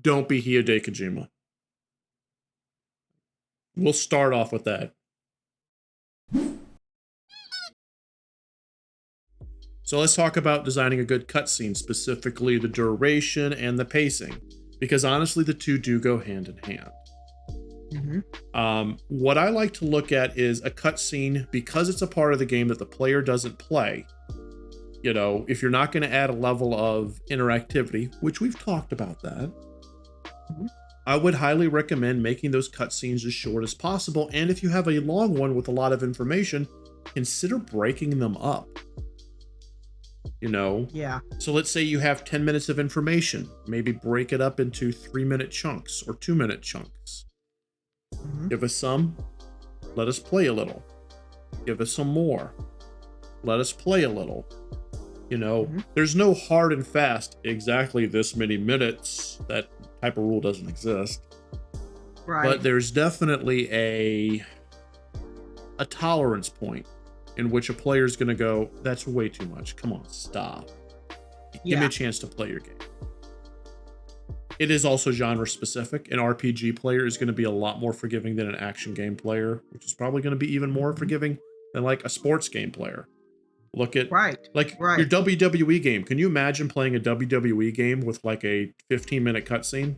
don't be Hideo Kojima. We'll start off with that. So let's talk about designing a good cutscene, specifically the duration and the pacing, because honestly, the two do go hand in hand. What I like to look at is a cutscene, because it's a part of the game that the player doesn't play. You know, if you're not going to add a level of interactivity, which we've talked about that, I would highly recommend making those cutscenes as short as possible. And if you have a long one with a lot of information, consider breaking them up. You know? Yeah. So let's say you have 10 minutes of information. Maybe break it up into 3-minute chunks or 2-minute chunks. Give us some. Let us play a little. Give us some more. Let us play a little. You know, there's no hard and fast exactly this many minutes. That type of rule doesn't exist. Right. But there's definitely a tolerance point in which a player is going to go, that's way too much. Come on, stop. Give me a chance to play your game. It is also genre specific. An RPG player is going to be a lot more forgiving than an action game player, which is probably going to be even more forgiving than like a sports game player. Look at your WWE game. Can you imagine playing a WWE game with like a 15-minute cutscene?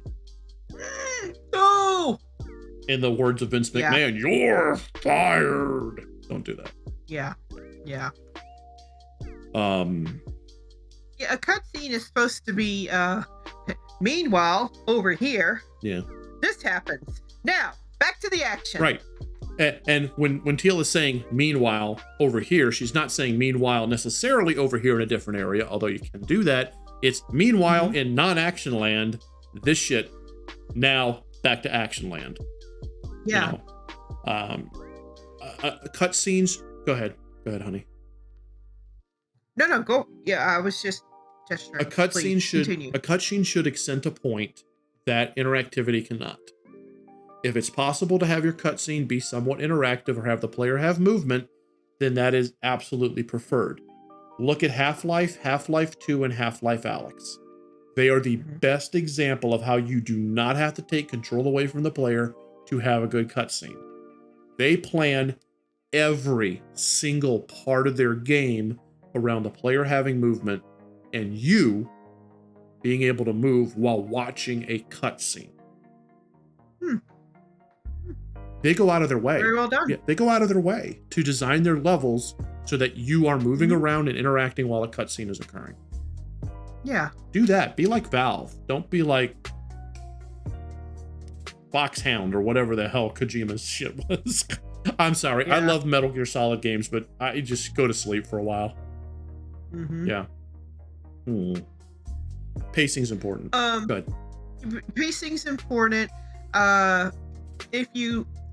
No! In the words of Vince McMahon, you're fired. Don't do that. Yeah. Yeah, a cutscene is supposed to be meanwhile, over here, this happens. Now, back to the action. Right. And when Teal is saying meanwhile over here, she's not saying meanwhile necessarily over here in a different area, although you can do that. It's meanwhile in non-action land, this shit, now back to action land. Yeah. You know? Cutscenes. Go ahead, honey. No, go. Yeah, I was just gesturing. A cutscene should accent a point that interactivity cannot. If it's possible to have your cutscene be somewhat interactive or have the player have movement, then that is absolutely preferred. Look at Half-Life, Half-Life 2, and Half-Life Alyx. They are the best example of how you do not have to take control away from the player to have a good cutscene. They plan every single part of their game around the player having movement and you being able to move while watching a cutscene. They go out of their way. Very well done. Yeah, they go out of their way to design their levels so that you are moving around and interacting while a cutscene is occurring. Yeah. Do that. Be like Valve. Don't be like Foxhound or whatever the hell Kojima's shit was. I'm sorry. I love Metal Gear Solid games, but I just go to sleep for a while. Yeah. Pacing's important. Good. Pacing's important.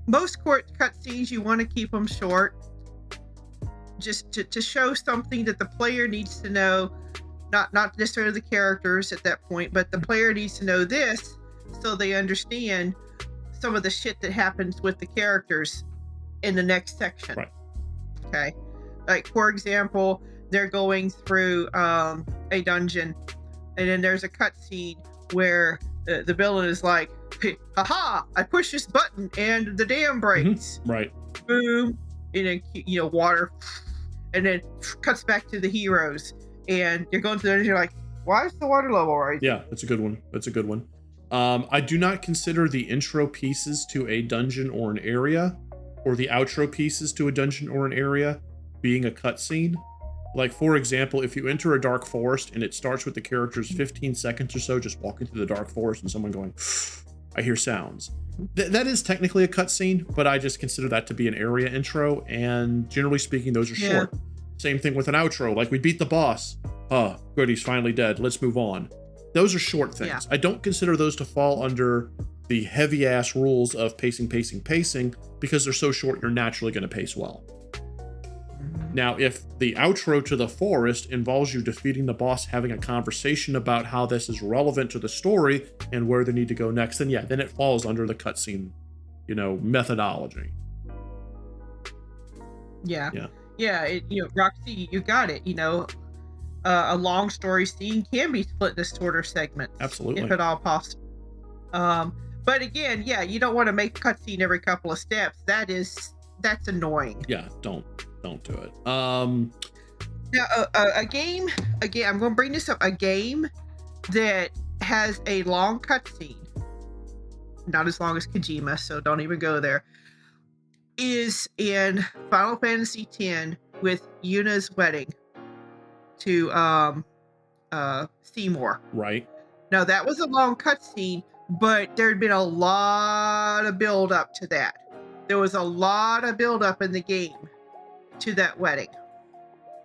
Most cutscenes, you want to keep them short, just to show something that the player needs to know, not necessarily the characters at that point, but the player needs to know this so they understand some of the shit that happens with the characters in the next section. Right. Okay. Like, for example, they're going through a dungeon, and then there's a cutscene where the villain is like, hey, haha, I push this button and the dam breaks. Right. Boom. And then, water. And then cuts back to the heroes. And you're going through there and you're like, why is the water level rising? Yeah, that's a good one. I do not consider the intro pieces to a dungeon or an area, or the outro pieces to a dungeon or an area, being a cutscene. Like, for example, if you enter a dark forest and it starts with the characters 15 seconds or so just walking through the dark forest and someone going, I hear sounds. That is technically a cutscene, but I just consider that to be an area intro, and generally speaking, those are short. Same thing with an outro, like we beat the boss. Oh, good, he's finally dead. Let's move on. Those are short things. Yeah. I don't consider those to fall under the heavy-ass rules of pacing, because they're so short, you're naturally going to pace well. Now, if the outro to the forest involves you defeating the boss, having a conversation about how this is relevant to the story and where they need to go next, then it falls under the cutscene, methodology. Roxy, you got it. A long story scene can be split into shorter segments. Absolutely. If at all possible. But again, yeah, you don't want to make a cutscene every couple of steps. That's annoying. Yeah, don't do it. Now, a game, again, I'm going to bring this up. A game that has a long cutscene, not as long as Kojima, so don't even go there, is in Final Fantasy X with Yuna's wedding to Seymour. Right. Now, that was a long cutscene, but there had been a lot of build up to that. There was a lot of build up in the game to that wedding.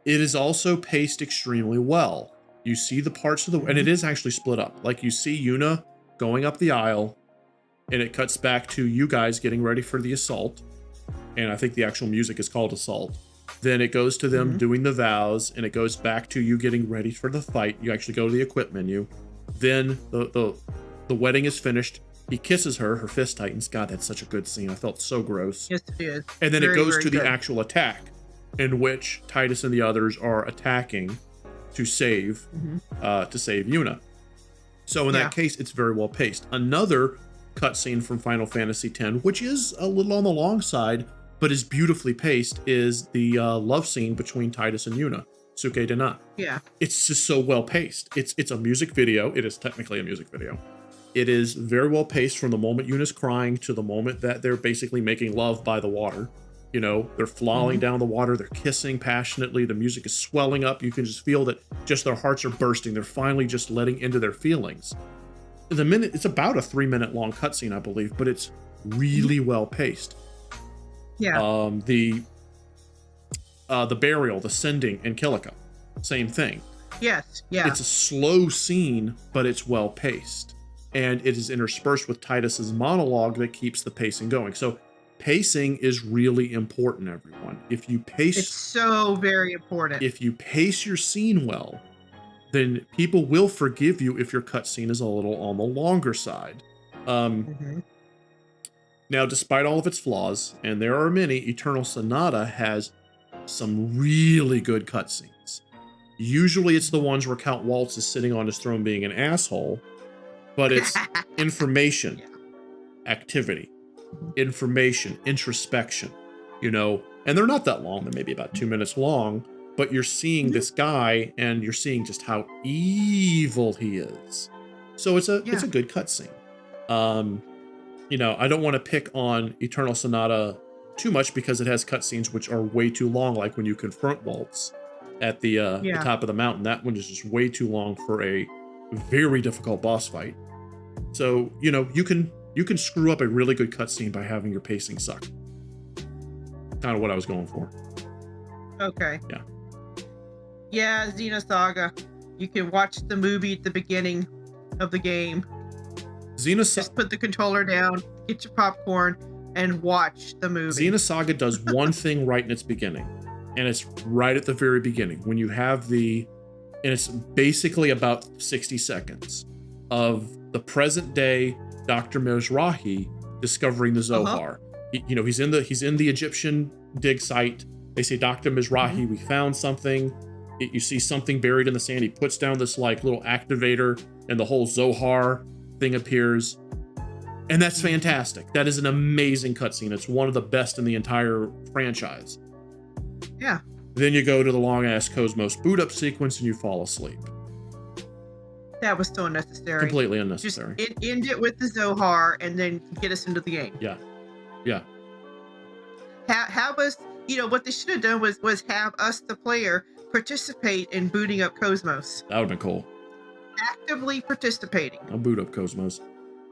It is also paced extremely well. You see the parts of the, and it is actually split up. Like you see Yuna going up the aisle, and it cuts back to you guys getting ready for the assault. And I think the actual music is called Assault. Then it goes to them doing the vows, and it goes back to you getting ready for the fight. You actually go to the equip menu. Then the wedding is finished. He kisses her. Her fist tightens. God, that's such a good scene. I felt so gross. Yes, it is. And then it goes to good. the actual attack, in which Titus and the others are attacking to save Yuna. So in that case, it's very well paced. Another cutscene from Final Fantasy X, which is a little on the long side, but is beautifully paced, is the love scene between Titus and Yuna, Suke Dena. Yeah. It's just so well paced. It's a music video. It is technically a music video. It is very well paced from the moment Yuna's crying to the moment that they're basically making love by the water. You know, they're falling down the water. They're kissing passionately. The music is swelling up. You can just feel that just their hearts are bursting. They're finally just letting into their feelings. It's about a 3-minute long cutscene, I believe, but it's really well paced. Yeah. The burial, the sending in Kilika, same thing. Yes. Yeah. It's a slow scene, but it's well paced. And it is interspersed with Titus's monologue that keeps the pacing going. So pacing is really important, everyone. If you pace, it's so very important. If you pace your scene well, then people will forgive you if your cutscene is a little on the longer side. Now, despite all of its flaws, and there are many, Eternal Sonata has some really good cutscenes. Usually it's the ones where Count Waltz is sitting on his throne being an asshole, but it's information, activity, information, introspection, you know, and they're not that long. They're maybe about 2 minutes long, but you're seeing this guy and you're seeing just how evil he is. So it's a good cutscene. You know, I don't want to pick on Eternal Sonata too much because it has cutscenes which are way too long, like when you confront Waltz at the top of the mountain. That one is just way too long for a very difficult boss fight. So, you know, you can screw up a really good cutscene by having your pacing suck. Kind of what I was going for. Okay. Yeah. Yeah, Xenosaga. You can watch the movie at the beginning of the game. Just put the controller down, get your popcorn, and watch the movie. Xenosaga does one thing right in its beginning, and it's right at the very beginning when you have and it's basically about 60 seconds of the present day Dr. Mizrahi discovering the Zohar. He's in the Egyptian dig site. They say, Dr. Mizrahi, we found something. You see something buried in the sand. He puts down this like little activator, and the whole Zohar thing appears. And that's fantastic. That is an amazing cutscene. It's one of the best in the entire franchise. Yeah. Then you go to the long-ass Cosmos boot-up sequence and you fall asleep. That was so unnecessary. Completely unnecessary. Just end it with the Zohar and then get us into the game. Yeah. Yeah. Have us, what they should have done was have us, the player, participate in booting up Cosmos. That would have been cool. Actively participating. I'll boot up Cosmos.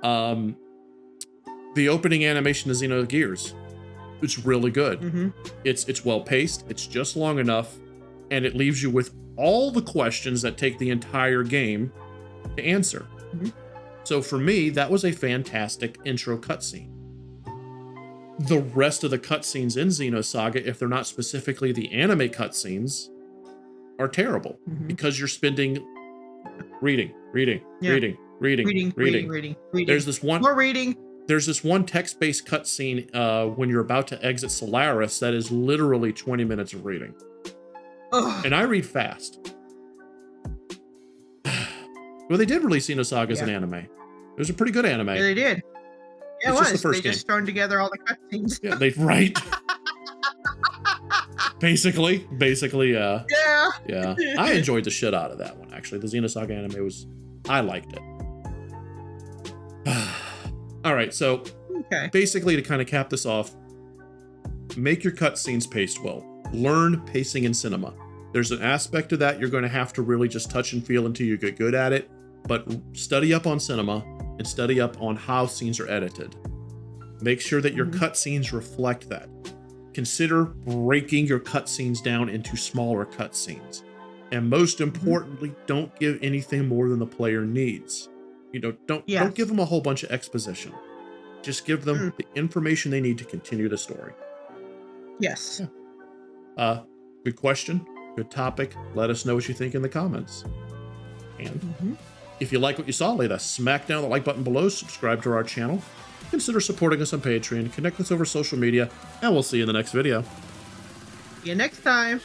The opening animation of Xenogears, it's really good. It's well paced. It's just long enough, and it leaves you with all the questions that take the entire game to answer. So for me, that was a fantastic intro cutscene. The rest of the cutscenes in Xenosaga, if they're not specifically the anime cutscenes, are terrible because you're spending reading. There's this one more reading. There's this one text-based cutscene when you're about to exit Solaris that is literally 20 minutes of reading. Ugh. And I read fast. Well, they did release Xenosaga as an anime. It was a pretty good anime. Yeah, they did. Yeah, It's it just the was. first They game. just thrown together all the cutscenes. Yeah, they right. Basically, yeah. Yeah. Yeah. I enjoyed the shit out of that one, actually. The Xenosaga anime I liked it. All right, so Okay. basically to kind of cap this off, make your cutscenes paced well. Learn pacing in cinema. There's an aspect of that you're going to have to really just touch and feel until you get good at it, but study up on cinema and study up on how scenes are edited. Make sure that your cutscenes reflect that. Consider breaking your cutscenes down into smaller cutscenes. And most importantly, don't give anything more than the player needs. You know, don't give them a whole bunch of exposition. Just give them the information they need to continue the story. Yes. Yeah. Good question. Good topic. Let us know what you think in the comments. And if you like what you saw, lay that smack down the like button below, subscribe to our channel, consider supporting us on Patreon, connect with us over social media, and we'll see you in the next video. See you next time.